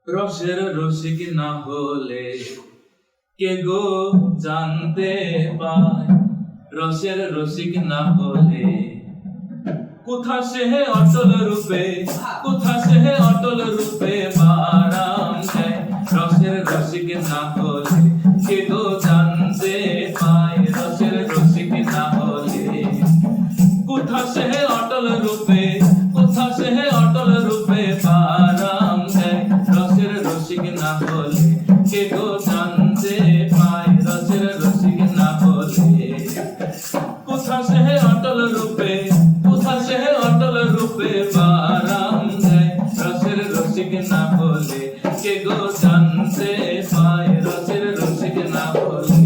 রসের রসিক না হলে কে গো জানতে পায়, রসের রসিক না হলে কোথা সে অটল রূপে, কোথা সে অটল রূপে বারাম দেয়। রসের রসিক না হলে কে গো জানতে পায়, রসের রসিক না হলে কোথা সে অটল রূপে, কোথা সে অটল রূপে বারাম দেয়। রসের রসিক না হলে কে গো জানতে পায়, রসের রসিক না হলে কোথা সে অটল রূপে, কোথা সে অটল রূপে বারাম দেয়। রসের রসিক না হলে কে গো জানতে পায়, রসের রসিক না হলে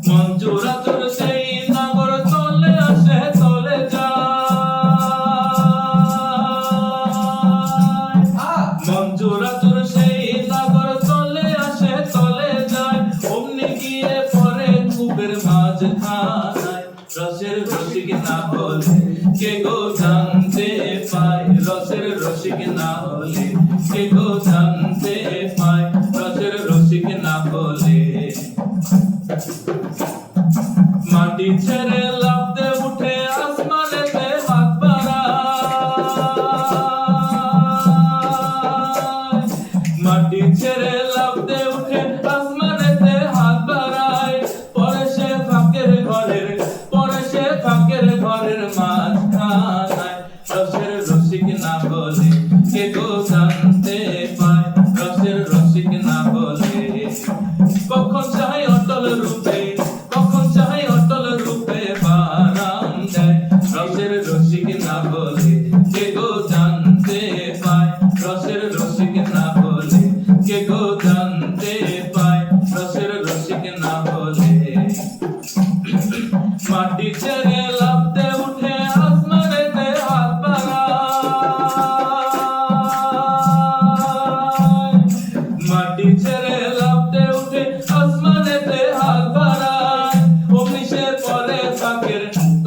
মঞ্জুরা তোর সেই নগর চলে আসে চলে যায়, মঞ্জুরা তোর সেই নগর চলে আসে চলে যায়। অমনি গিয়ে পরে কূপের মাঝখানায়, রসের রসিক না হলে কে গো জানতে পায়, রসের রসিক না হলে কে গো জানতে পায়, রসের রসিক না হলে মাটি ছেড়ে লাফতে উঠে আসমানেতে হাত বাড়ায়, মাটি ছেড়ে লাফতে উঠে আসমানেতে হাত বাড়ায়। পরে সে ফাঁকের ঘরের, পরে সে ফাঁকের ঘরের মাঝখানায়, রসের রসিক না হলে কে গো জানতে পায়, রসের রসিক না হলে কখন চাই অটল রূপে, কখন চাই অটল রূপে বারাম দেয়। রসের রসিক না হলে কে গো জানতে পায়, রসের রসিক না হলে কে গো জানতে পায়, রসের রসিক না হলে মাটি ছেড়ে লাফতে উঠে আসমানেতে হাত বাড়ায়, মাটি ছেড়ে লাফতে উঠে আসমানেতে হাত বাড়ায়। অমনি সে পরে ফাঁকের,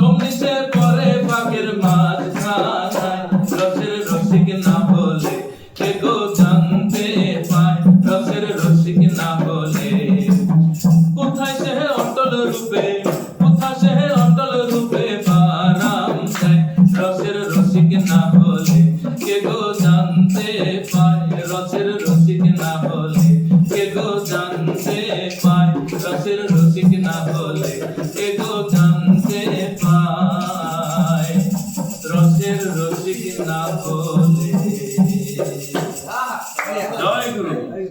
অমনি সে পরে ফাঁকের মাঝখানায়, রসের রসিক না হলে কে গো জানতে পায়, রসের রসিক না হলে কোথায় সে অটল রূপে, কোথায় সে অটল রূপে বারাম দেয়। রসের রসিক না হলে কে গো জানতে পায়, রসের রসিক না হলে কে গো জানতে পায়, রসের রসিক না হলে কে গো জানতে পায়, রসের রসিক না হলে। জয় গুরু।